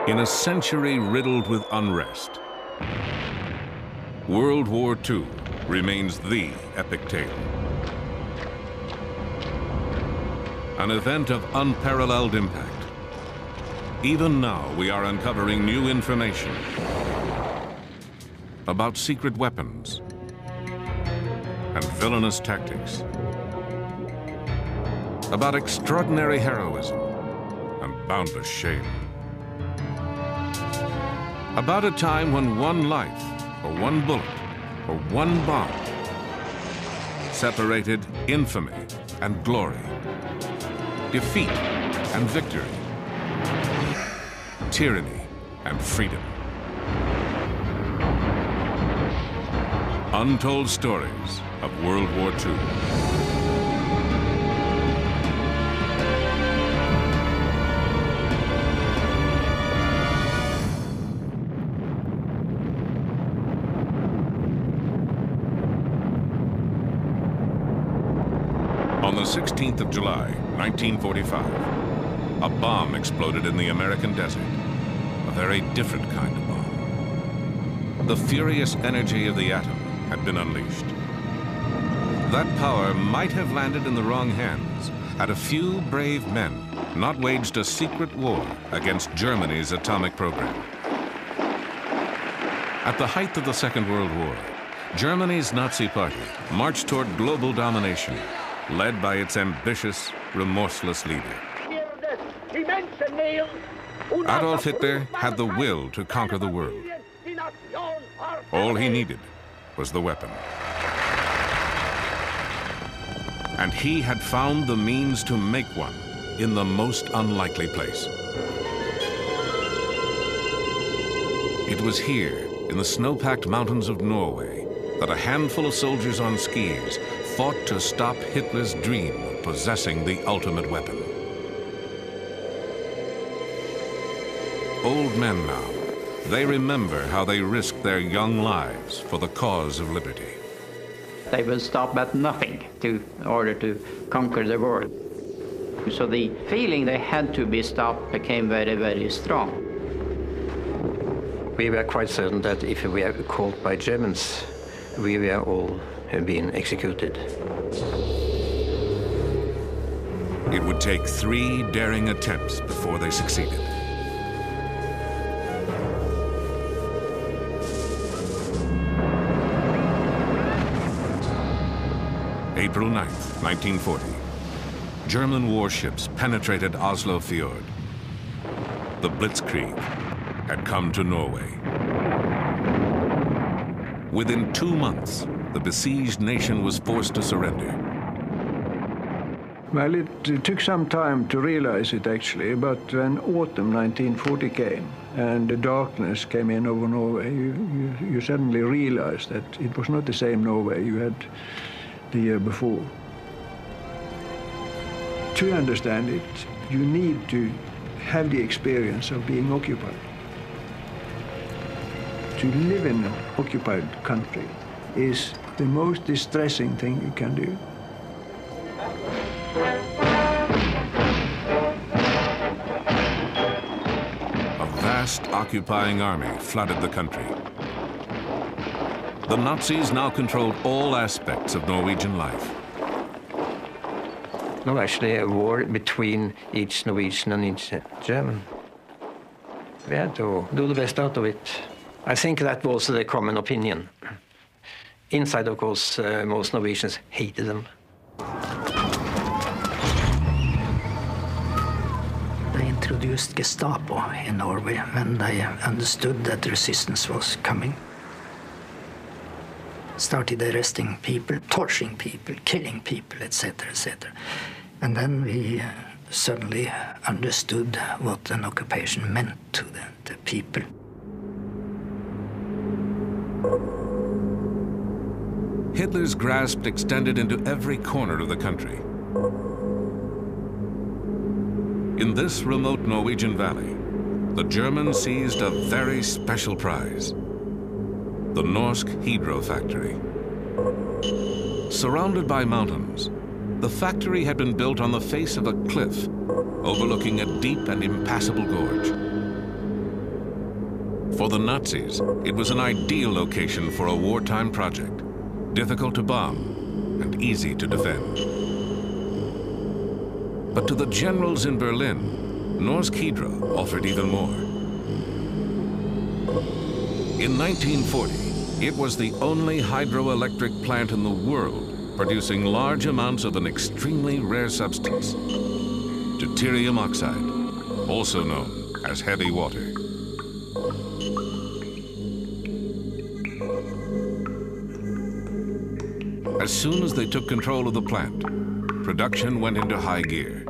In a century riddled with unrest, World War II remains the epic tale. An event of unparalleled impact. Even now, we are uncovering new information about secret weapons and villainous tactics, about extraordinary heroism and boundless shame, about a time when one life, or one bullet, or one bomb separated infamy and glory, defeat and victory, tyranny and freedom. Untold stories of World War II. On the 16th of July, 1945, a bomb exploded in the American desert. A very different kind of bomb. The furious energy of the atom had been unleashed. That power might have landed in the wrong hands had a few brave men not waged a secret war against Germany's atomic program. At the height of the Second World War, Germany's Nazi Party marched toward global domination, led by its ambitious, remorseless leader. Adolf Hitler had the will to conquer the world. All he needed was the weapon. And he had found the means to make one in the most unlikely place. It was here, in the snow-packed mountains of Norway, that a handful of soldiers on skis fought to stop Hitler's dream of possessing the ultimate weapon. Old men now, they remember how they risked their young lives for the cause of liberty. They will stop at nothing in order to conquer the world. So the feeling they had to be stopped became very, very strong. We were quite certain that if we were caught by Germans, we were all being executed. It would take 3 daring attempts before they succeeded. April 9th, 1940. German warships penetrated Oslo Fjord. The Blitzkrieg had come to Norway. Within 2 months, the besieged nation was forced to surrender. Well, it took some time to realize it, actually, but when autumn 1940 came and the darkness came in over Norway, you suddenly realized that it was not the same Norway you had the year before. To understand it, you need to have the experience of being occupied. To live in an occupied country is the most distressing thing you can do. A vast occupying army flooded the country. The Nazis now controlled all aspects of Norwegian life. No, actually a war between each Norwegian and each German. We had to do the best out of it. I think that was the common opinion. Inside, of course, most Norwegians hated them. They introduced Gestapo in Norway when they understood that the resistance was coming. Started arresting people, torturing people, killing people, etc., etc. And then we suddenly understood what an occupation meant to the people. Hitler's grasp extended into every corner of the country. In this remote Norwegian valley, the Germans seized a very special prize. The Norsk Hydro factory. Surrounded by mountains, the factory had been built on the face of a cliff overlooking a deep and impassable gorge. For the Nazis, it was an ideal location for a wartime project, difficult to bomb and easy to defend. But to the generals in Berlin, Norsk Hydro offered even more. In 1940, it was the only hydroelectric plant in the world producing large amounts of an extremely rare substance, deuterium oxide, also known as heavy water. As soon as they took control of the plant, production went into high gear.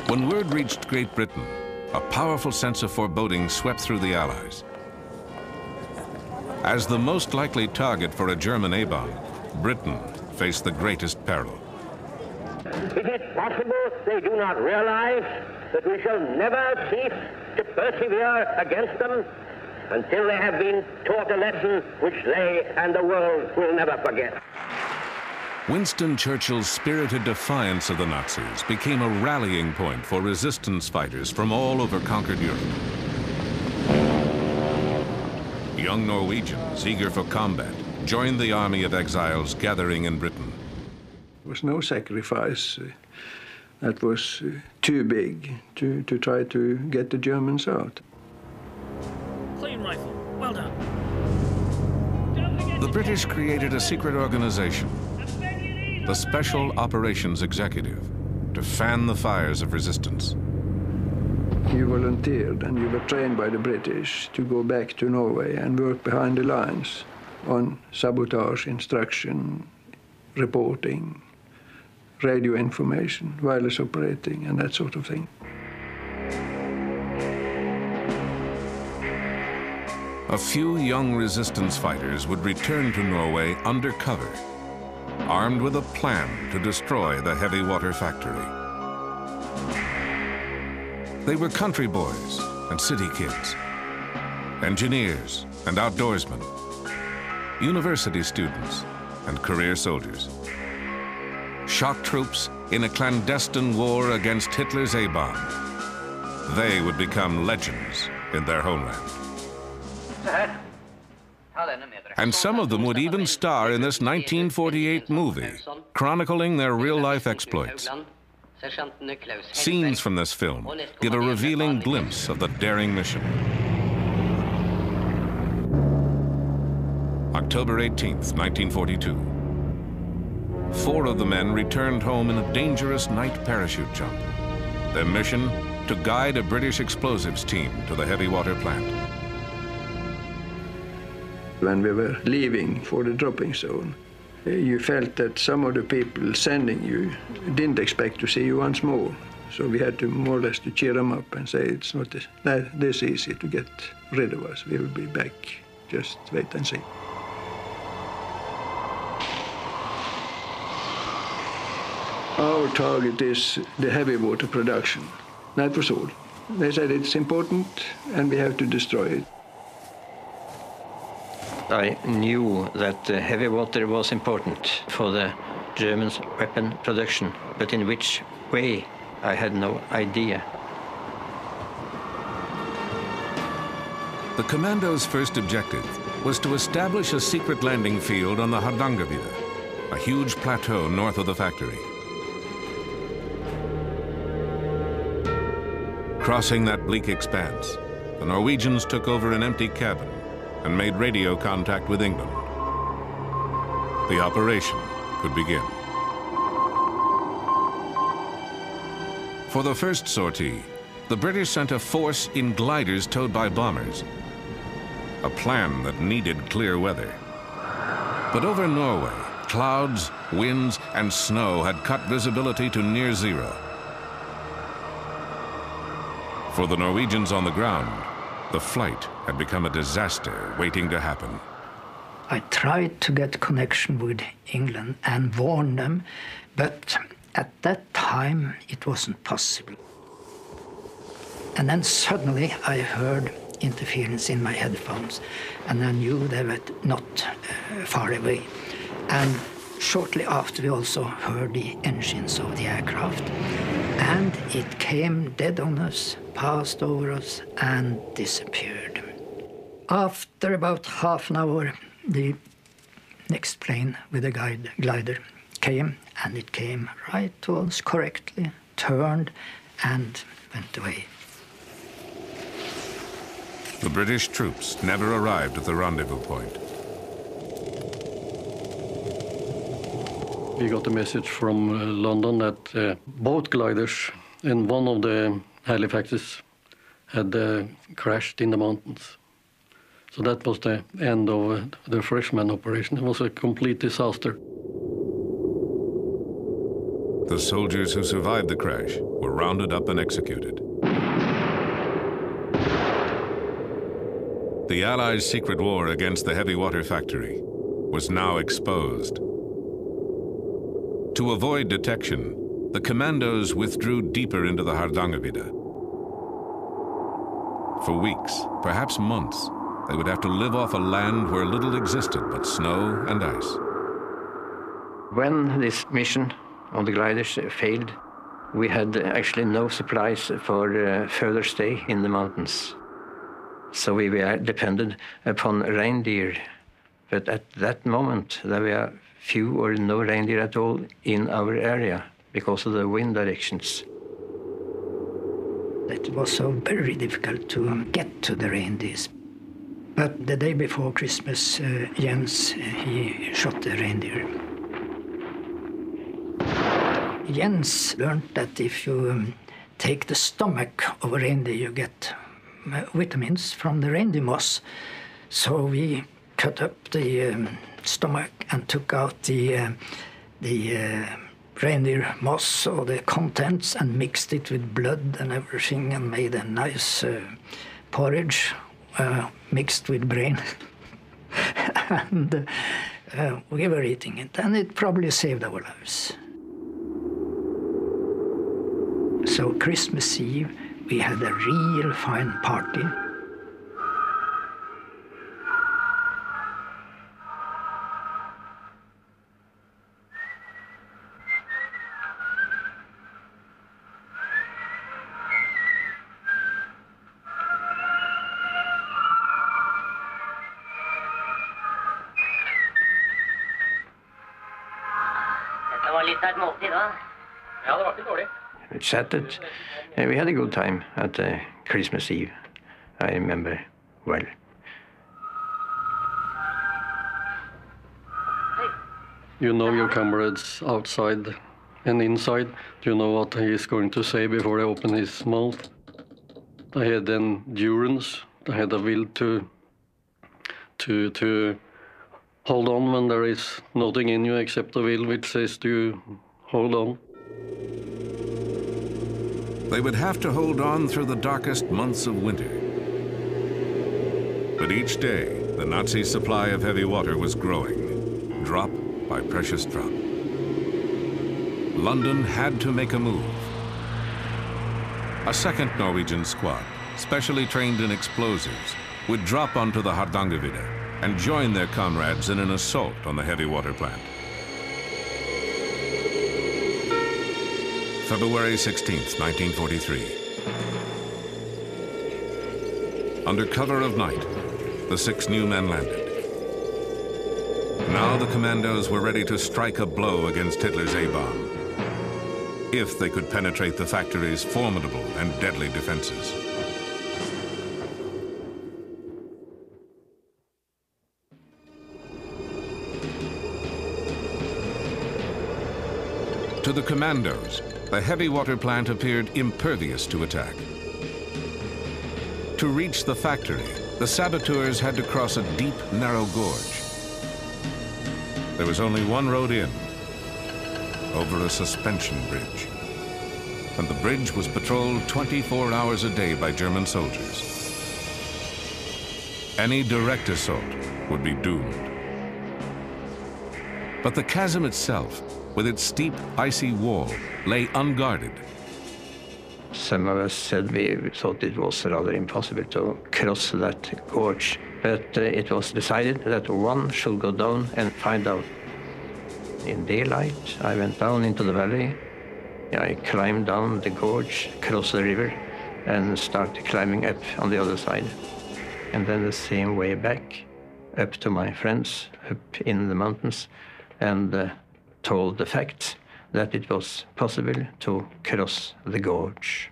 When word reached Great Britain, a powerful sense of foreboding swept through the Allies. As the most likely target for a German A-bomb, Britain faced the greatest peril. Is it possible they do not realize that we shall never cease to persevere against them until they have been taught a lesson which they and the world will never forget? Winston Churchill's spirited defiance of the Nazis became a rallying point for resistance fighters from all over conquered Europe. Young Norwegians, eager for combat, joined the army of exiles gathering in Britain. There was no sacrifice that was too big to try to get the Germans out. Clean rifle. Well done. The British created a secret organization, the Special Operations Executive, to fan the fires of resistance. You volunteered and you were trained by the British to go back to Norway and work behind the lines on sabotage, instruction, reporting, radio information, wireless operating, and that sort of thing. A few young resistance fighters would return to Norway undercover, armed with a plan to destroy the heavy water factory. They were country boys and city kids, engineers and outdoorsmen, university students and career soldiers. Shock troops in a clandestine war against Hitler's A-bomb. They would become legends in their homeland. And some of them would even star in this 1948 movie, chronicling their real-life exploits. Scenes from this film give a revealing glimpse of the daring mission. October 18th, 1942. 4 of the men returned home in a dangerous night parachute jump. Their mission, to guide a British explosives team to the heavy water plant. When we were leaving for the dropping zone, you felt that some of the people sending you didn't expect to see you once more. So we had to more or less to cheer them up and say it's not this easy to get rid of us. We will be back. Just wait and see. Our target is the heavy water production. That was all. They said it's important and we have to destroy it. I knew that heavy water was important for the Germans' weapon production, but in which way, I had no idea. The commando's first objective was to establish a secret landing field on the Hardangervidda, a huge plateau north of the factory. Crossing that bleak expanse, the Norwegians took over an empty cabin and made radio contact with England. The operation could begin. For the first sortie, the British sent a force in gliders towed by bombers, a plan that needed clear weather. But over Norway, clouds, winds, and snow had cut visibility to near zero. For the Norwegians on the ground, the flight had become a disaster waiting to happen. I tried to get connection with England and warn them, but at that time it wasn't possible. And then suddenly I heard interference in my headphones, and I knew they were not far away. And Shortly after, we also heard the engines of the aircraft, and it came dead on us, passed over us, and disappeared. After about half an hour, the next plane with a glider came, and it came right to us correctly, turned, and went away. The British troops never arrived at the rendezvous point. We got a message from London that both gliders and one of the Halifaxes had crashed in the mountains. So that was the end of the freshman operation. It was a complete disaster. The soldiers who survived the crash were rounded up and executed. The Allies' secret war against the heavy water factory was now exposed. To avoid detection, the commandos withdrew deeper into the Hardangervidda. For weeks, perhaps months, they would have to live off a land where little existed but snow and ice. When this mission on the gliders failed, we had actually no supplies for further stay in the mountains. So we were dependent upon reindeer. But at that moment, there were few or no reindeer at all in our area because of the wind directions. It was so very difficult to get to the reindeers. But the day before Christmas, Jens, he shot the reindeer. Jens learned that if you take the stomach of a reindeer, you get vitamins from the reindeer moss. So we cut up the stomach and took out the reindeer moss or the contents and mixed it with blood and everything and made a nice porridge mixed with brain. And we were eating it, and it probably saved our lives. So Christmas Eve, we had a real fine party. We chatted, and we had a good time at Christmas Eve. I remember well. You know your comrades outside and inside. Do you know what he is going to say before he opens his mouth? I had endurance. I had a will to hold on when there is nothing in you except the will which says to hold on. They would have to hold on through the darkest months of winter. But each day, the Nazi supply of heavy water was growing, drop by precious drop. London had to make a move. A second Norwegian squad, specially trained in explosives, would drop onto the Hardangervidda and join their comrades in an assault on the heavy water plant. February 16th, 1943. Under cover of night, the 6 new men landed. Now the commandos were ready to strike a blow against Hitler's A-bomb, if they could penetrate the factory's formidable and deadly defenses. To the commandos, the heavy water plant appeared impervious to attack. To reach the factory, the saboteurs had to cross a deep, narrow gorge. There was only one road in, over a suspension bridge. And the bridge was patrolled 24 hours a day by German soldiers. Any direct assault would be doomed. But the chasm itself, with its steep, icy wall, lay unguarded. Some of us said we thought it was rather impossible to cross that gorge, but it was decided that one should go down and find out. In daylight, I went down into the valley. I climbed down the gorge, crossed the river, and started climbing up on the other side. And then the same way back, up to my friends up in the mountains, and told the facts that it was possible to cross the gorge.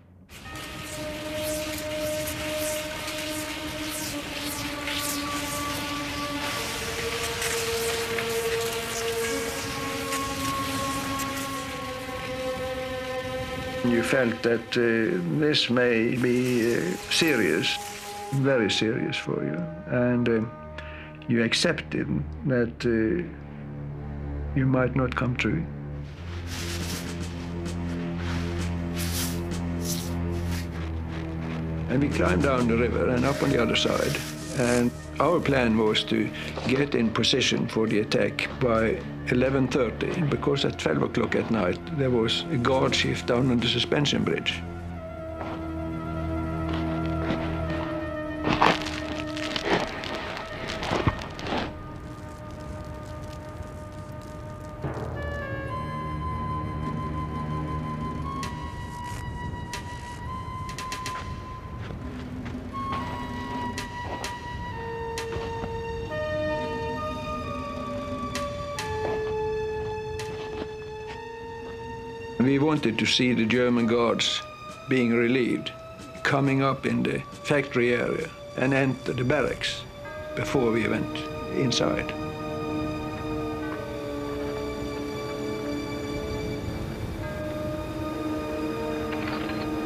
You felt that this may be serious, very serious for you, and you accepted that you might not come through. And we climbed down the river and up on the other side, and our plan was to get in position for the attack by 11:30, because at 12 o'clock at night there was a guard shift down on the suspension bridge. We wanted to see the German guards being relieved, coming up in the factory area and enter the barracks before we went inside.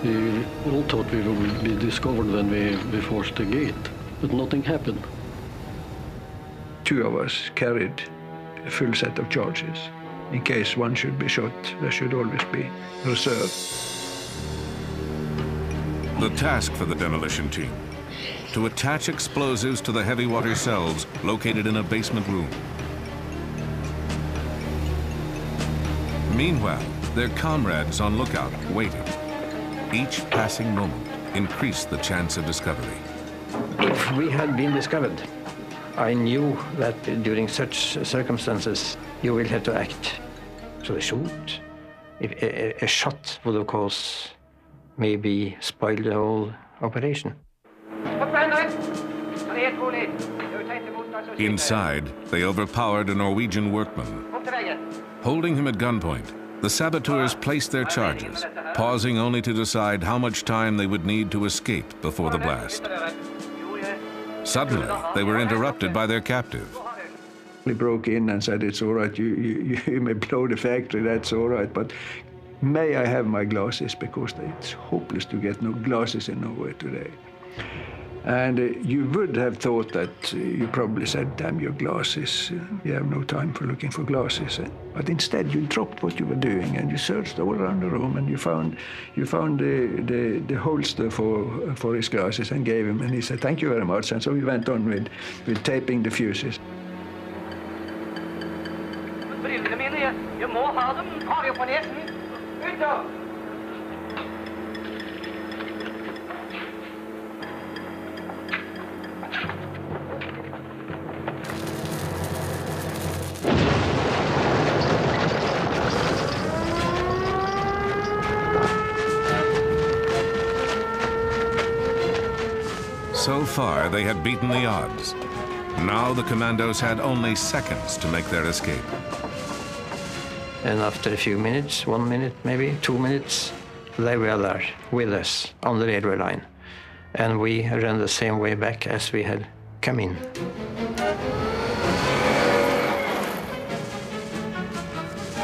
We all thought we would be discovered when we forced the gate, but nothing happened. Two of us carried a full set of charges. In case one should be shot, there should always be reserve. The task for the demolition team: to attach explosives to the heavy water cells located in a basement room. Meanwhile, their comrades on lookout waited. Each passing moment increased the chance of discovery. If we had been discovered, I knew that during such circumstances, you will have to act. So they shoot. If a shot would, of course, maybe spoil the whole operation. Inside, they overpowered a Norwegian workman. Holding him at gunpoint, the saboteurs placed their charges, pausing only to decide how much time they would need to escape before the blast. Suddenly, they were interrupted by their captive. We broke in and said, "It's all right, you may blow the factory, that's all right, but may I have my glasses, because it's hopeless to get no glasses in Norway today." And you would have thought that you probably said, "Damn your glasses, you have no time for looking for glasses." But instead you dropped what you were doing and you searched all around the room, and you found the holster for his glasses and gave him, and he said, "Thank you very much." And so we went on with taping the fuses. You må ha dem, tar jo på nesen. Ut da! So far, they had beaten the odds. Now the commandos had only seconds to make their escape. And after a few minutes, 1 minute, maybe 2 minutes, they were there with us on the railway line. And we ran the same way back as we had come in.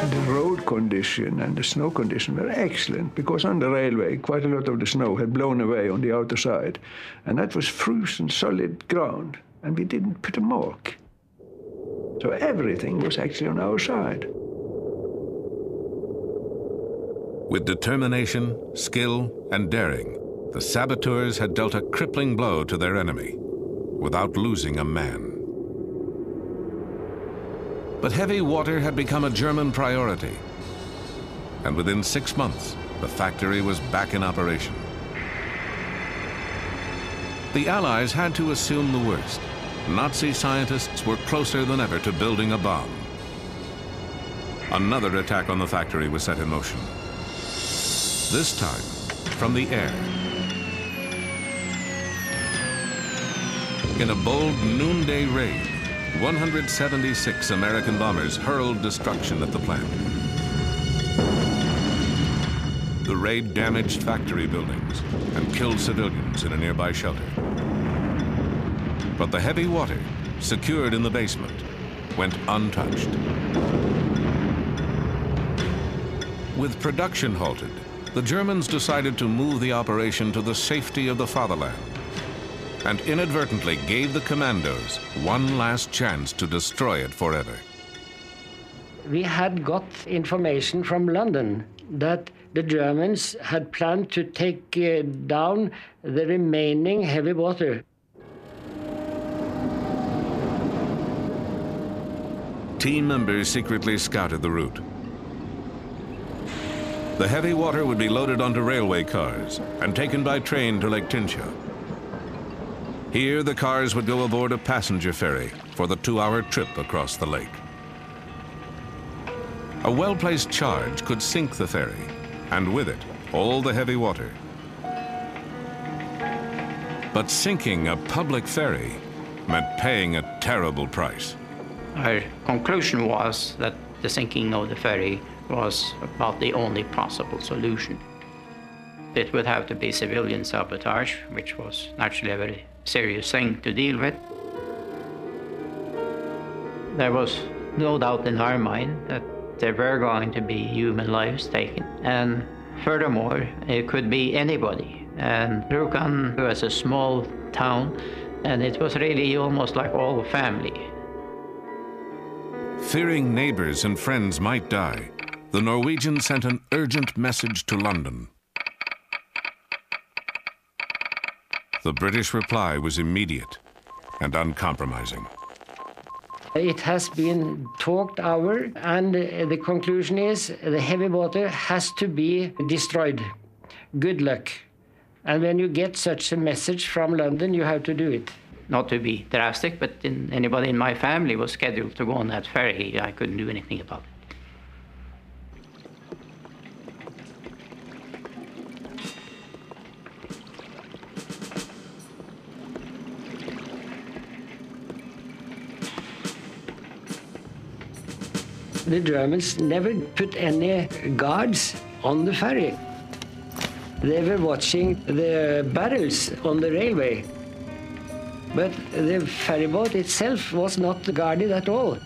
The road condition and the snow condition were excellent, because on the railway, quite a lot of the snow had blown away on the outer side. And that was frozen solid ground, and we didn't put a mark. So everything was actually on our side. With determination, skill, and daring, the saboteurs had dealt a crippling blow to their enemy, without losing a man. But heavy water had become a German priority, and within 6 months, the factory was back in operation. The Allies had to assume the worst. Nazi scientists were closer than ever to building a bomb. Another attack on the factory was set in motion. This time, from the air. In a bold noonday raid, 176 American bombers hurled destruction at the plant. The raid damaged factory buildings and killed civilians in a nearby shelter. But the heavy water, secured in the basement, went untouched. With production halted, the Germans decided to move the operation to the safety of the fatherland and inadvertently gave the commandos one last chance to destroy it forever. We had got information from London that the Germans had planned to take down the remaining heavy water. Team members secretly scouted the route. The heavy water would be loaded onto railway cars and taken by train to Lake Tincha. Here, the cars would go aboard a passenger ferry for the 2-hour trip across the lake. A well-placed charge could sink the ferry, and with it, all the heavy water. But sinking a public ferry meant paying a terrible price. Our conclusion was that the sinking of the ferry was about the only possible solution. It would have to be civilian sabotage, which was naturally a very serious thing to deal with. There was no doubt in our mind that there were going to be human lives taken. And furthermore, it could be anybody. And Rjukan was a small town, and it was really almost like all family. Fearing neighbors and friends might die, the Norwegians sent an urgent message to London. The British reply was immediate and uncompromising. It has been talked over, and the conclusion is the heavy water has to be destroyed. Good luck. And when you get such a message from London, you have to do it. Not to be drastic, but anybody in my family was scheduled to go on that ferry. I couldn't do anything about it. The Germans never put any guards on the ferry. They were watching the barrels on the railway. But the ferryboat itself was not guarded at all.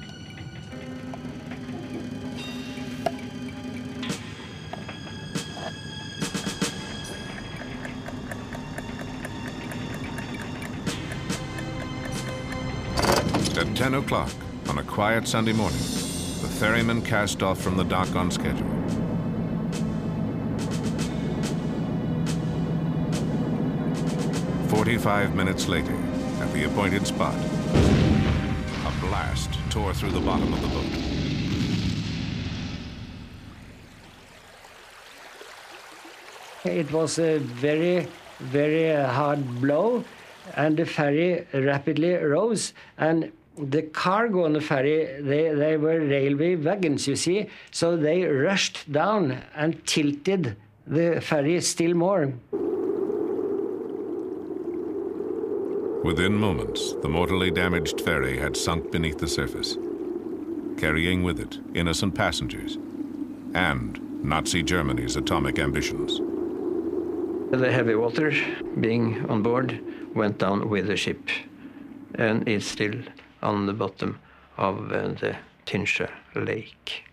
At 10 o'clock on a quiet Sunday morning, the ferryman cast off from the dock on schedule. "45 minutes later, at the appointed spot, a blast tore through the bottom of the boat. It was a very, very hard blow, and the ferry rapidly rose. And the cargo on the ferry, they were railway wagons, you see, so they rushed down and tilted the ferry still more. Within moments, the mortally damaged ferry had sunk beneath the surface, carrying with it innocent passengers and Nazi Germany's atomic ambitions. The heavy water being on board went down with the ship, and it's still on the bottom of the Tincha Lake.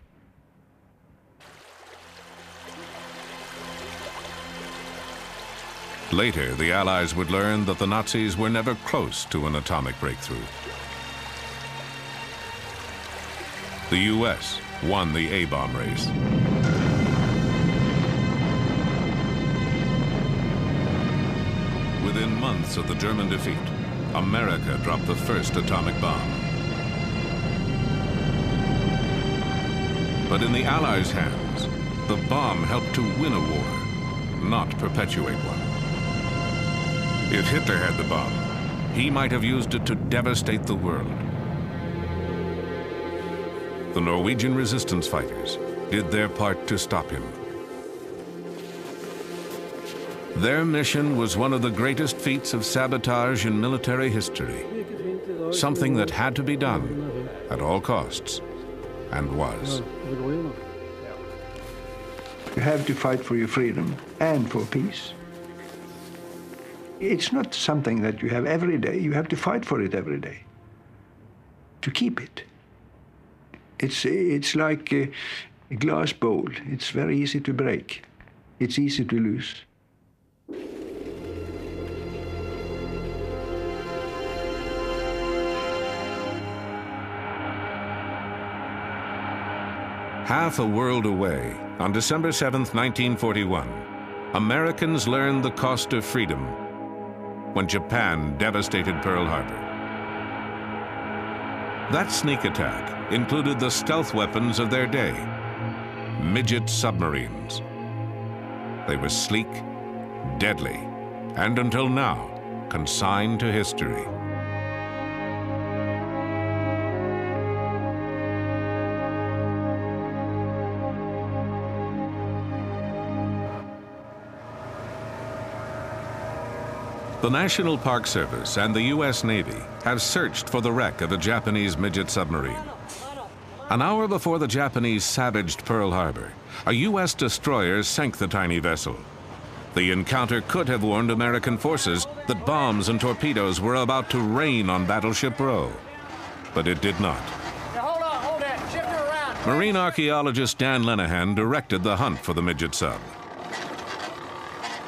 Later, the Allies would learn that the Nazis were never close to an atomic breakthrough. The U.S. won the A-bomb race. Within months of the German defeat, America dropped the first atomic bomb. But in the Allies' hands, the bomb helped to win a war, not perpetuate one. If Hitler had the bomb, he might have used it to devastate the world. the Norwegian resistance fighters did their part to stop him. Their mission was one of the greatest feats of sabotage in military history, something that had to be done at all costs, and was. You have to fight for your freedom and for peace. It's not something that you have every day. You have to fight for it every day, to keep it. It's like a glass bowl. It's very easy to break. It's easy to lose. Half a world away, on December 7th, 1941, Americans learned the cost of freedom when Japan devastated Pearl Harbor. That sneak attack included the stealth weapons of their day, midget submarines. They were sleek, deadly, and until now, consigned to history. The National Park Service and the U.S. Navy have searched for the wreck of a Japanese midget submarine. An hour before the Japanese savaged Pearl Harbor, a U.S. destroyer sank the tiny vessel. The encounter could have warned American forces that bombs and torpedoes were about to rain on Battleship Row, but it did not. Now hold that, shift her around. Marine archaeologist Dan Lenehan directed the hunt for the midget sub.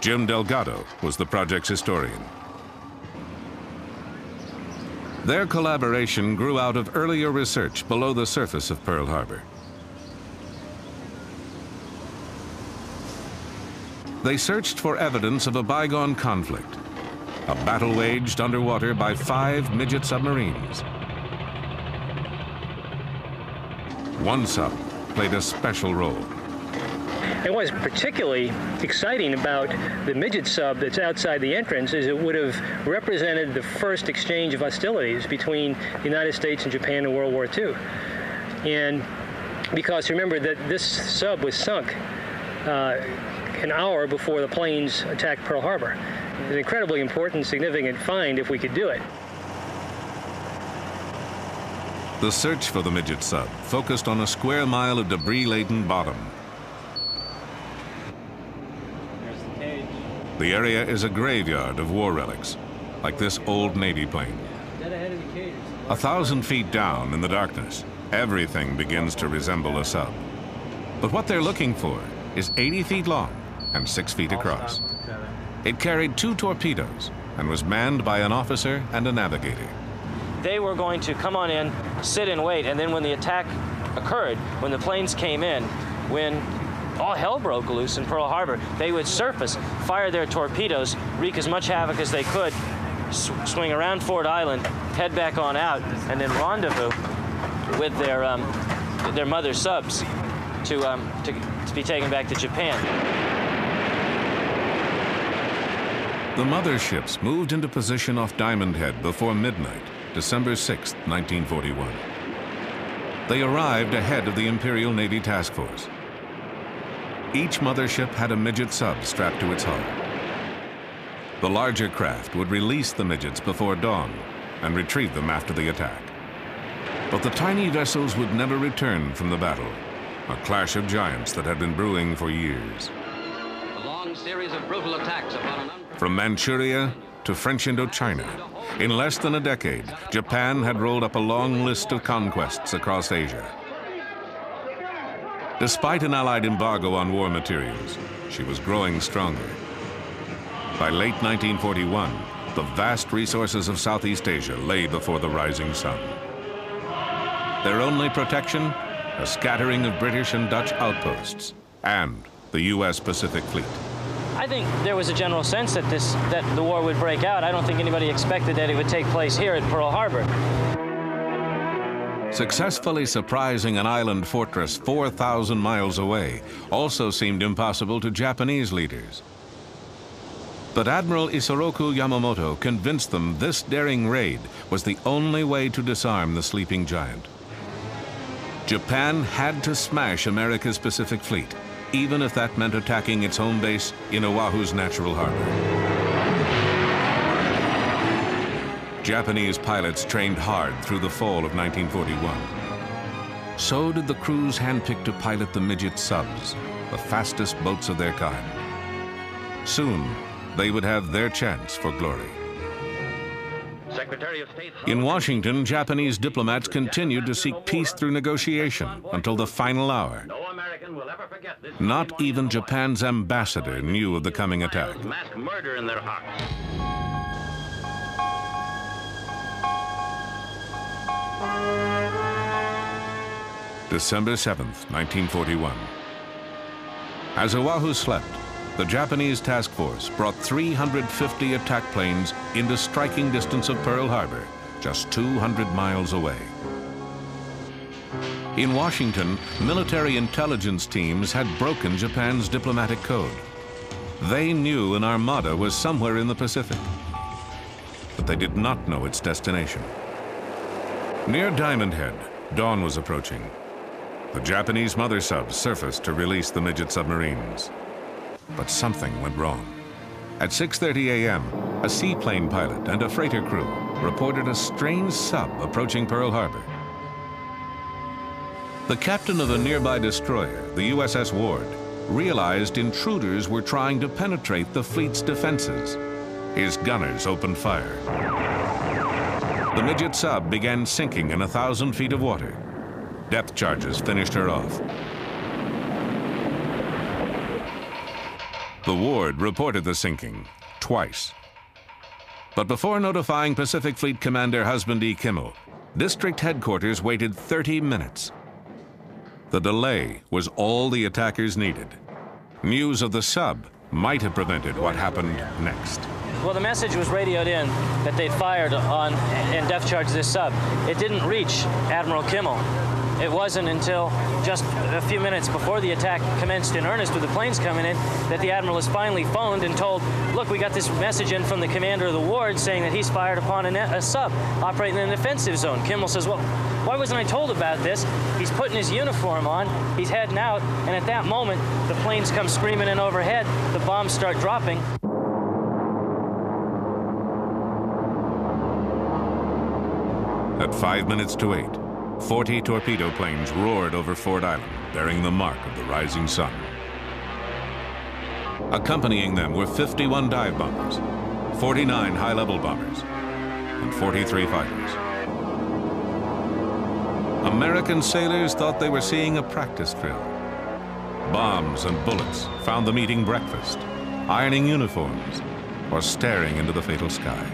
Jim Delgado was the project's historian. Their collaboration grew out of earlier research below the surface of Pearl Harbor. They searched for evidence of a bygone conflict, a battle waged underwater by 5 midget submarines. One sub played a special role. And what's particularly exciting about the midget sub that's outside the entrance is it would have represented the first exchange of hostilities between the United States and Japan in World War II. And because remember that this sub was sunk an hour before the planes attacked Pearl Harbor. An incredibly important, significant find if we could do it. The search for the midget sub focused on a square mile of debris-laden bottom. The area is a graveyard of war relics, like this old Navy plane. 1,000 feet down in the darkness, everything begins to resemble a sub. But what they're looking for is 80 feet long and 6 feet across. It carried 2 torpedoes and was manned by an officer and a navigator. They were going to come on in, sit and wait, and then when the attack occurred, when the planes came in, when all hell broke loose in Pearl Harbor, they would surface, fire their torpedoes, wreak as much havoc as they could, swing around Ford Island, head back on out, and then rendezvous with their mother subs to be taken back to Japan. The mother ships moved into position off Diamond Head before midnight, December 6, 1941. They arrived ahead of the Imperial Navy Task Force. Each mothership had a midget sub strapped to its hull. The larger craft would release the midgets before dawn and retrieve them after the attack. But the tiny vessels would never return from the battle, a clash of giants that had been brewing for years. A long series of brutal attacks upon From Manchuria to French Indochina, in less than a decade, Japan had rolled up a long list of conquests across Asia. Despite an Allied embargo on war materials, she was growing stronger. By late 1941, the vast resources of Southeast Asia lay before the rising sun. Their only protection, a scattering of British and Dutch outposts, and the U.S. Pacific Fleet. I think there was a general sense that the war would break out. I don't think anybody expected that it would take place here at Pearl Harbor. Successfully surprising an island fortress 4,000 miles away also seemed impossible to Japanese leaders. But Admiral Isoroku Yamamoto convinced them this daring raid was the only way to disarm the sleeping giant. Japan had to smash America's Pacific Fleet, even if that meant attacking its home base in Oahu's natural harbor. Japanese pilots trained hard through the fall of 1941. So did the crews handpicked to pilot the midget subs, the fastest boats of their kind. Soon, they would have their chance for glory. Secretary of State. In Washington, Japanese diplomats continued to seek peace through negotiation until the final hour. No American will ever forget this. Not even Japan's ambassador knew of the coming attack. Mass murder in their hearts. December 7th, 1941. As Oahu slept, the Japanese task force brought 350 attack planes into striking distance of Pearl Harbor, just 200 miles away. In Washington, military intelligence teams had broken Japan's diplomatic code. They knew an armada was somewhere in the Pacific, but they did not know its destination. Near Diamond Head, dawn was approaching. The Japanese mother subs surfaced to release the midget submarines. But something went wrong. At 6:30 a.m., a seaplane pilot and a freighter crew reported a strange sub approaching Pearl Harbor. The captain of a nearby destroyer, the USS Ward, realized intruders were trying to penetrate the fleet's defenses. His gunners opened fire. The midget sub began sinking in 1,000 feet of water. Depth charges finished her off. The Ward reported the sinking twice. But before notifying Pacific Fleet Commander Husband E. Kimmel, District Headquarters waited 30 minutes. The delay was all the attackers needed. News of the sub might have prevented what happened next. Well, the message was radioed in that they'd fired on and depth charged this sub. It didn't reach Admiral Kimmel. It wasn't until just a few minutes before the attack commenced in earnest with the planes coming in that the Admiral was finally phoned and told, look, we got this message in from the commander of the ward saying that he's fired upon a sub operating in an offensive zone. Kimmel says, well, why wasn't I told about this? He's putting his uniform on, he's heading out, and at that moment, the planes come screaming in overhead, the bombs start dropping. At 5 minutes to 8, 40 torpedo planes roared over Ford Island, bearing the mark of the rising sun. Accompanying them were 51 dive bombers, 49 high-level bombers, and 43 fighters. American sailors thought they were seeing a practice drill. Bombs and bullets found them eating breakfast, ironing uniforms, or staring into the fatal sky.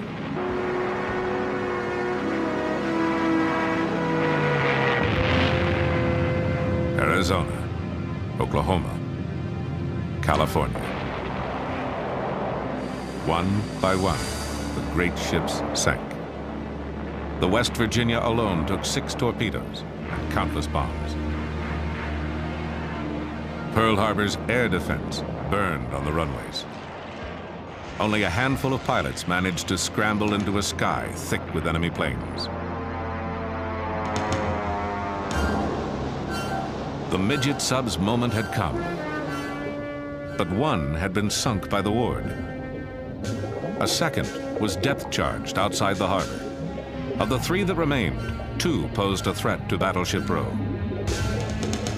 Arizona, Oklahoma, California. One by one, the great ships sank. The West Virginia alone took 6 torpedoes and countless bombs. Pearl Harbor's air defense burned on the runways. Only a handful of pilots managed to scramble into a sky thick with enemy planes. The midget sub's moment had come, but one had been sunk by the Ward. A second was depth charged outside the harbor. Of the 3 that remained, 2 posed a threat to Battleship Row.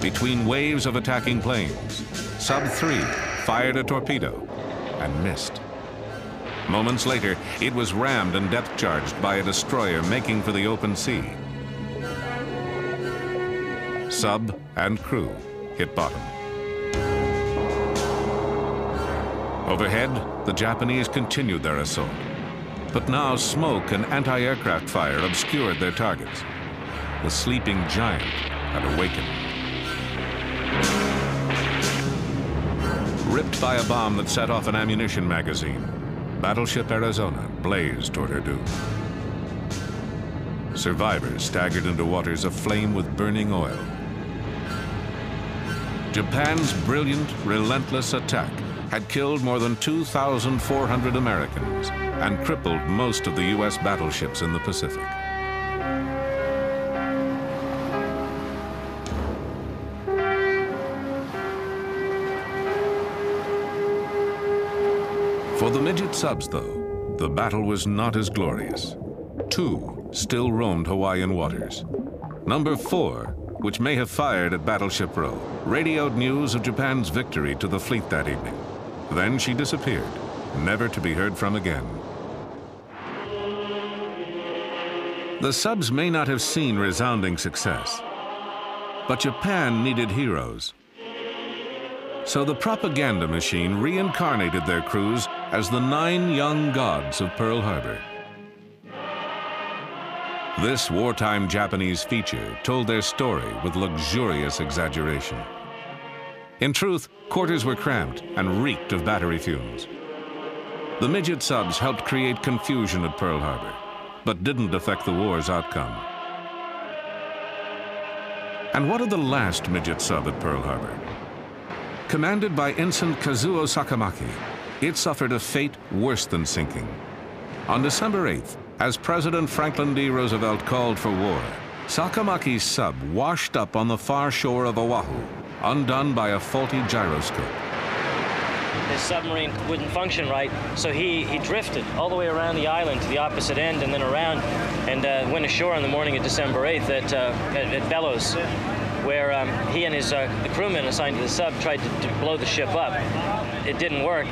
Between waves of attacking planes, Sub 3 fired a torpedo and missed. Moments later, it was rammed and depth charged by a destroyer making for the open sea. Sub and crew hit bottom. Overhead, the Japanese continued their assault. But now smoke and anti-aircraft fire obscured their targets. The sleeping giant had awakened. Ripped by a bomb that set off an ammunition magazine, Battleship Arizona blazed toward her doom. Survivors staggered into waters aflame with burning oil. Japan's brilliant, relentless attack had killed more than 2,400 Americans and crippled most of the U.S. battleships in the Pacific. For the midget subs, though, the battle was not as glorious. 2 still roamed Hawaiian waters. Number 4, which may have fired at Battleship Row, radioed news of Japan's victory to the fleet that evening. Then she disappeared, never to be heard from again. The subs may not have seen resounding success, but Japan needed heroes. So the propaganda machine reincarnated their crews as the 9 young gods of Pearl Harbor. This wartime Japanese feature told their story with luxurious exaggeration. In truth, quarters were cramped and reeked of battery fumes. The midget subs helped create confusion at Pearl Harbor, but didn't affect the war's outcome. And what of the last midget sub at Pearl Harbor? Commanded by Ensign Kazuo Sakamaki, it suffered a fate worse than sinking. On December 8th, as President Franklin D. Roosevelt called for war, Sakamaki's sub washed up on the far shore of Oahu, undone by a faulty gyroscope. His submarine wouldn't function right, so he drifted all the way around the island to the opposite end and then around, and went ashore on the morning of December 8th at Bellows, where he and the crewmen assigned to the sub tried to blow the ship up. It didn't work.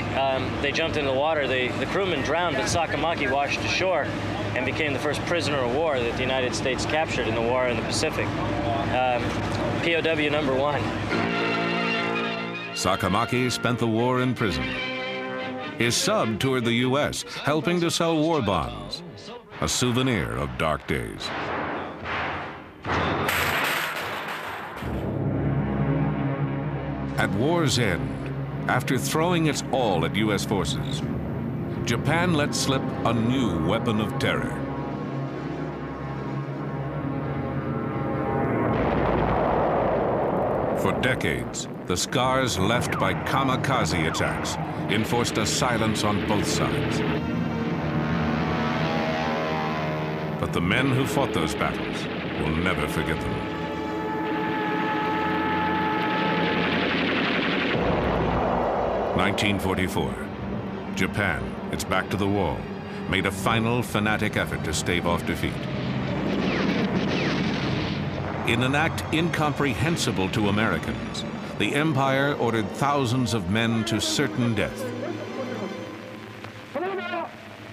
They jumped into the water. The crewmen drowned, but Sakamaki washed ashore and became the first prisoner of war that the United States captured in the war in the Pacific. POW number 1. Sakamaki spent the war in prison. His sub toured the U.S., helping to sell war bonds, a souvenir of dark days. At war's end, after throwing its all at U.S. forces, Japan let slip a new weapon of terror. For decades, the scars left by kamikaze attacks enforced a silence on both sides. But the men who fought those battles will never forget them. (1944). Japan, its back to the wall, made a final fanatic effort to stave off defeat. In an act incomprehensible to Americans, the Empire ordered thousands of men to certain death.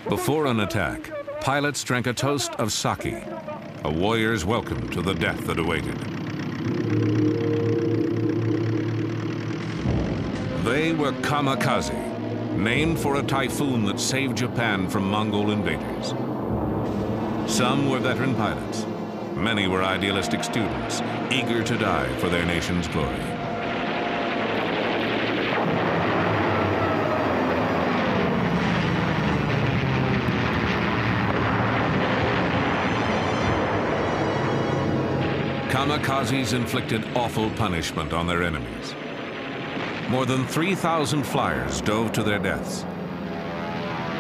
Before an attack, pilots drank a toast of sake, a warrior's welcome to the death that awaited. They were kamikaze, named for a typhoon that saved Japan from Mongol invaders. Some were veteran pilots. Many were idealistic students, eager to die for their nation's glory. Kamikazes inflicted awful punishment on their enemies. More than 3,000 flyers dove to their deaths.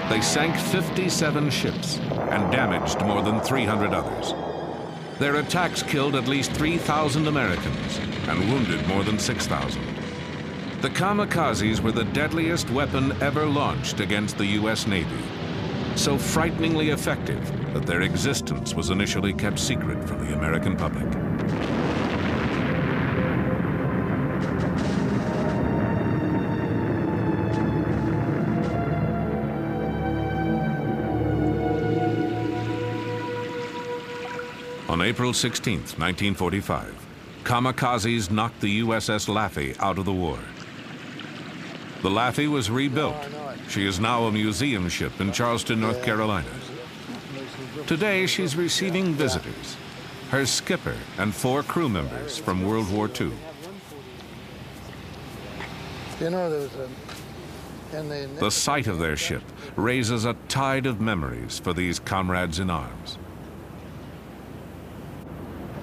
They sank 57 ships and damaged more than 300 others. Their attacks killed at least 3,000 Americans and wounded more than 6,000. The kamikazes were the deadliest weapon ever launched against the U.S. Navy, so frighteningly effective that their existence was initially kept secret from the American public. On April 16, 1945, kamikazes knocked the USS Laffey out of the war. The Laffey was rebuilt. She is now a museum ship in Charleston, North Carolina. Today, she's receiving visitors, her skipper and 4 crew members from World War II. You know, the sight of their ship raises a tide of memories for these comrades in arms.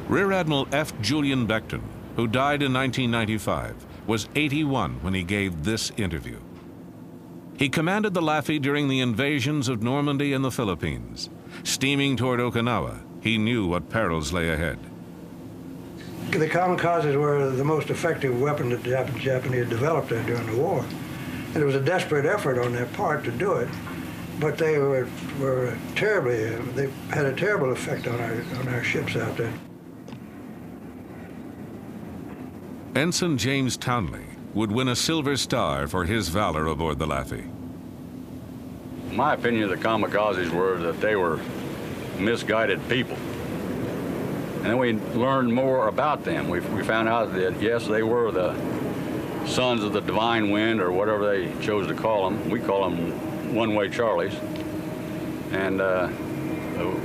Rear Admiral F. Julian Beckton, who died in 1995, was 81 when he gave this interview. He commanded the Laffey during the invasions of Normandy and the Philippines. Steaming toward Okinawa, he knew what perils lay ahead. The kamikazes were the most effective weapon that the Japanese developed during the war. And it was a desperate effort on their part to do it, but they were terribly, they had a terrible effect on our ships out there. Ensign James Townley would win a Silver Star for his valor aboard the Laffey. My opinion of the kamikazes were that they were misguided people. And then we learned more about them. We found out that, yes, they were the sons of the divine wind, or whatever they chose to call them. We call them one-way Charlies. And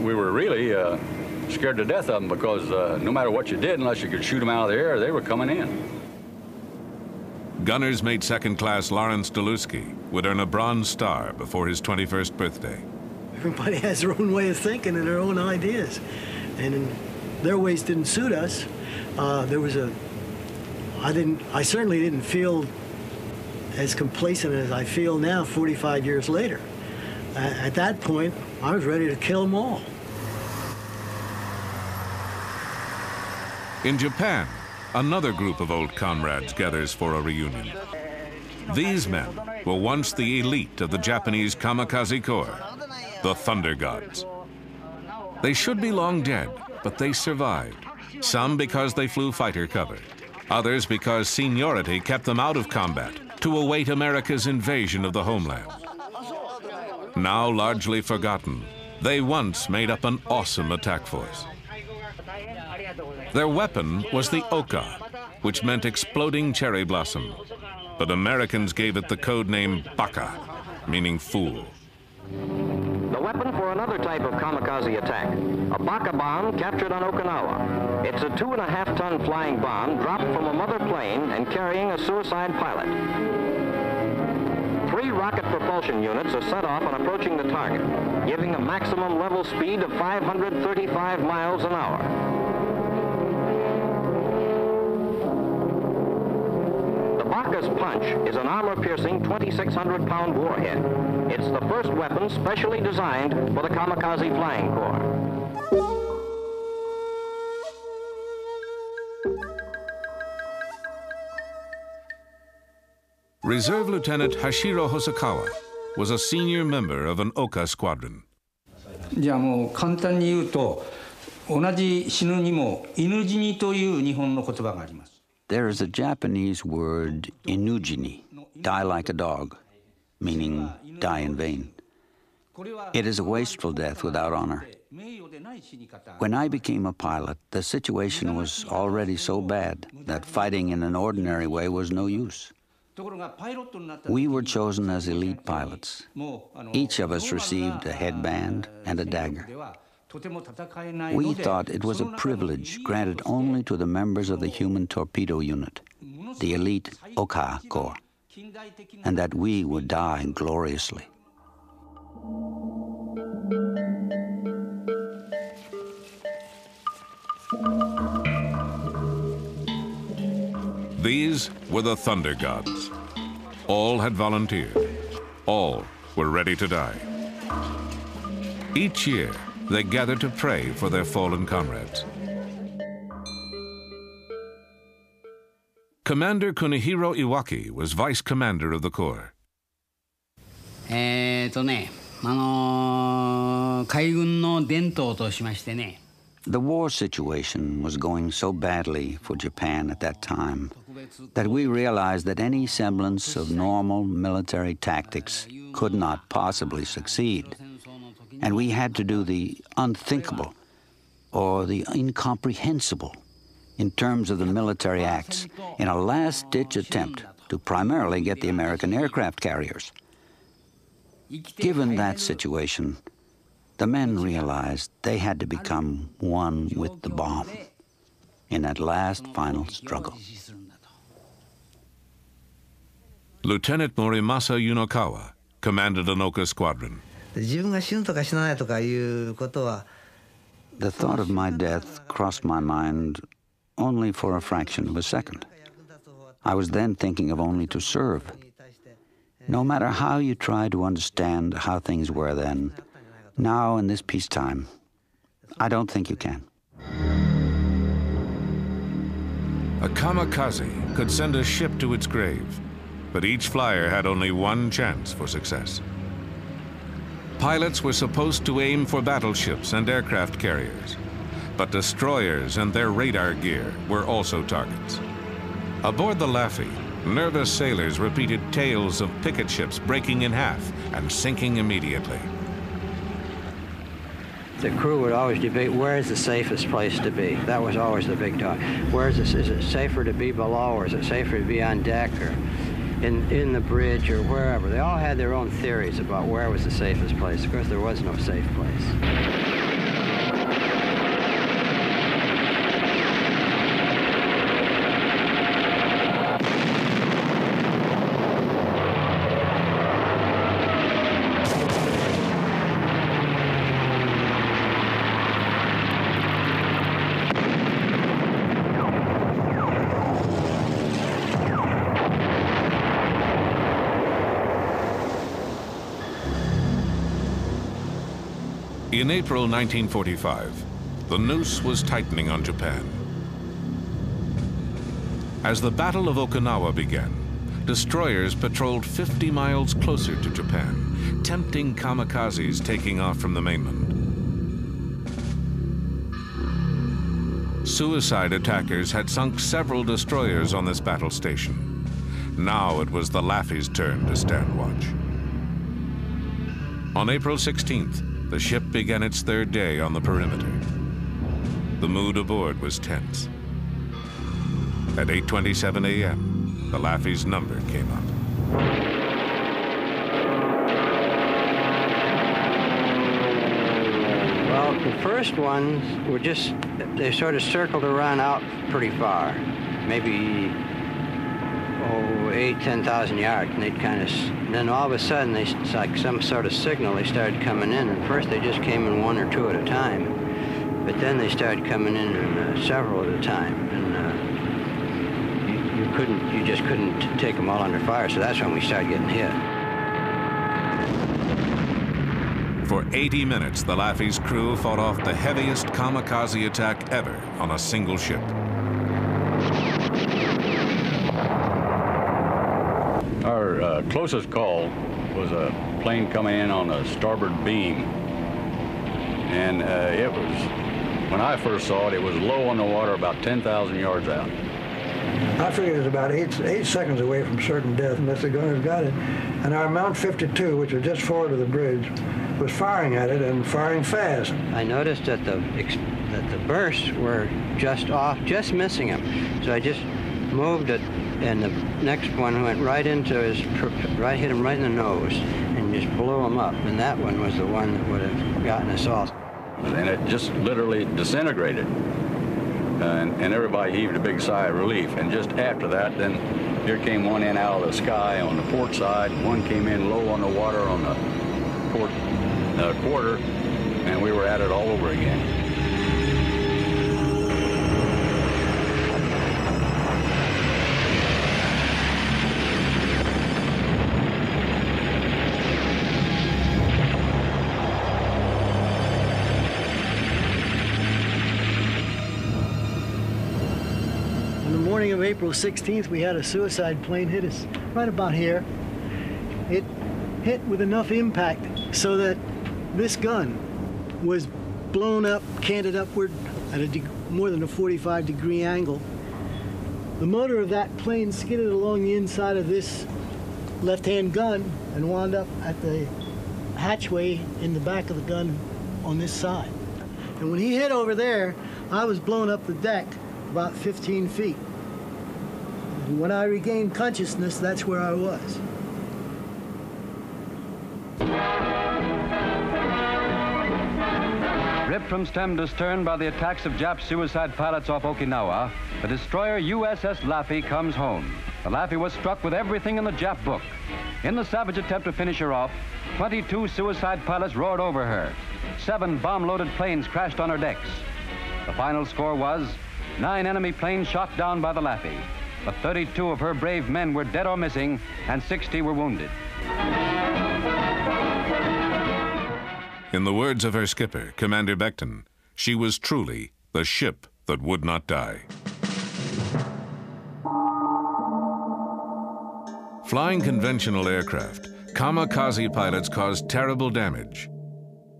we were really scared to death of them, because no matter what you did, unless you could shoot them out of the air, they were coming in. Gunners mate Second Class Lawrence Delusky would earn a Bronze Star before his 21st birthday. Everybody has their own way of thinking and their own ideas. And their ways didn't suit us. I certainly didn't feel as complacent as I feel now 45 years later. At that point, I was ready to kill them all. In Japan, another group of old comrades gathers for a reunion. These men were once the elite of the Japanese kamikaze corps, the Thunder Gods. They should be long dead, but they survived. Some because they flew fighter cover, others because seniority kept them out of combat to await America's invasion of the homeland. Now largely forgotten, they once made up an awesome attack force. Their weapon was the Oka, which meant exploding cherry blossom. But Americans gave it the code name Baka, meaning fool. The weapon for another type of kamikaze attack, a Baka bomb captured on Okinawa. It's a 2.5-ton flying bomb dropped from a mother plane and carrying a suicide pilot. 3 rocket propulsion units are set off on approaching the target, giving a maximum level speed of 535 miles an hour. Baka's punch is an armor-piercing 2,600-pound warhead. It's the first weapon specially designed for the kamikaze flying corps. Reserve Lieutenant Hashiro Hosokawa was a senior member of an Oka squadron. じゃあもう簡単に言うと、同じ死ぬにも犬死にという日本の言葉があります。 There is a Japanese word, inujini, die like a dog, meaning die in vain. It is a wasteful death without honor. When I became a pilot, the situation was already so bad that fighting in an ordinary way was no use. We were chosen as elite pilots. Each of us received a headband and a dagger. We thought it was a privilege granted only to the members of the human torpedo unit, the elite Oka Corps, and that we would die gloriously. These were the Thunder Gods. All had volunteered. All were ready to die. Each year, they gathered to pray for their fallen comrades. Commander Kunihiro Iwaki was vice commander of the corps. 海軍の伝統としましてね。The war situation was going so badly for Japan at that time that we realized that any semblance of normal military tactics could not possibly succeed. And we had to do the unthinkable or the incomprehensible in terms of the military acts in a last-ditch attempt to primarily get the American aircraft carriers. Given that situation, the men realized they had to become one with the bomb in that last final struggle. Lieutenant Morimasa Yunokawa commanded an Oka squadron. The thought of my death crossed my mind only for a fraction of a second. I was then thinking of only to serve. No matter how you try to understand how things were then, now in this peacetime, I don't think you can. A kamikaze could send a ship to its grave, but each flyer had only one chance for success. Pilots were supposed to aim for battleships and aircraft carriers, but destroyers and their radar gear were also targets. Aboard the Laffey, nervous sailors repeated tales of picket ships breaking in half and sinking immediately. The crew would always debate where is the safest place to be. That was always the big talk. Is it safer to be below, or is it safer to be on deck, or in the bridge, or wherever? They all had their own theories about where was the safest place. Of course, there was no safe place. In April 1945, the noose was tightening on Japan. As the Battle of Okinawa began, destroyers patrolled 50 miles closer to Japan, tempting kamikazes taking off from the mainland. Suicide attackers had sunk several destroyers on this battle station. Now it was the Laffey's turn to stand watch. On April 16th, the ship began its third day on the perimeter. The mood aboard was tense. At 8:27 a.m., the Laffey's number came up. Well, the first ones were they sort of circled around out pretty far, maybe 10,000 yards, and they'd then all of a sudden, it's like some sort of signal, they started coming in, and first they just came in one or two at a time, but then they started coming in several at a time, and you just couldn't take them all under fire, so that's when we started getting hit. For 80 minutes, the Laffey's crew fought off the heaviest kamikaze attack ever on a single ship. Our closest call was a plane coming in on the starboard beam. And it was, when I first saw it, it was low on the water, about 10,000 yards out. I figured it was about eight seconds away from certain death unless the gunners got it. And our Mount 52, which was just forward of the bridge, was firing at it and firing fast. I noticed that the bursts were just off, just missing him. So I just moved it, and the next one went right into hit him right in the nose, and just blew him up. And that one was the one that would have gotten us all. And it just literally disintegrated. And everybody heaved a big sigh of relief. And just after that, then here came one in out of the sky on the port side, and one came in low on the water on the port quarter, and we were at it all over again. Of April 16th, we had a suicide plane hit us right about here. It hit with enough impact so that this gun was blown up, canted upward at more than a 45-degree angle. The motor of that plane skidded along the inside of this left-hand gun and wound up at the hatchway in the back of the gun on this side. And when he hit over there, I was blown up the deck about 15 feet. When I regained consciousness, that's where I was. Ripped from stem to stern by the attacks of Jap suicide pilots off Okinawa, the destroyer USS Laffey comes home. The Laffey was struck with everything in the Jap book. In the savage attempt to finish her off, 22 suicide pilots roared over her. 7 bomb-loaded planes crashed on her decks. The final score was 9 enemy planes shot down by the Laffey. But 32 of her brave men were dead or missing, and 60 were wounded. In the words of her skipper, Commander Beckton, she was truly the ship that would not die. Flying conventional aircraft, kamikaze pilots caused terrible damage.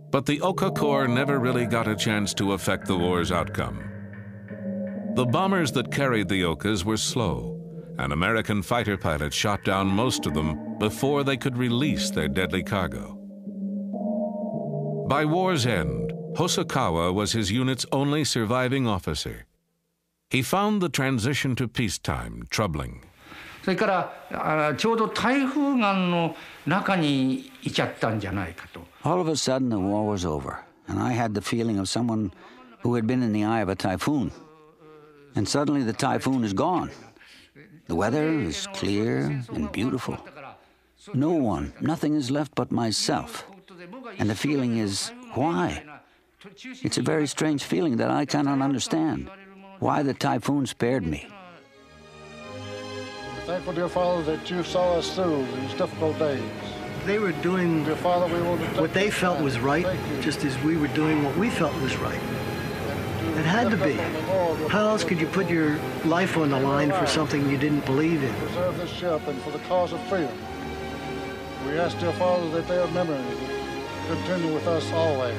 But the Oka Corps never really got a chance to affect the war's outcome. The bombers that carried the Okas were slow, and American fighter pilots shot down most of them before they could release their deadly cargo. By war's end, Hosokawa was his unit's only surviving officer. He found the transition to peacetime troubling. それからちょうど台風眼の中にいちゃったんじゃないかと。 All of a sudden, the war was over, and I had the feeling of someone who had been in the eye of a typhoon. And suddenly the typhoon is gone. The weather is clear and beautiful. No one, nothing is left but myself. And the feeling is, why? It's a very strange feeling that I cannot understand. Why the typhoon spared me. We're thankful, dear Father, that you saw us through these difficult days. They were doing Dear Father, we want to what they felt was right, just as we were doing what we felt was right. It had to be. How else could you put your life on the line for something you didn't believe in? preserve this ship and for the cause of freedom. We ask, dear Father, that their memory continue with us always.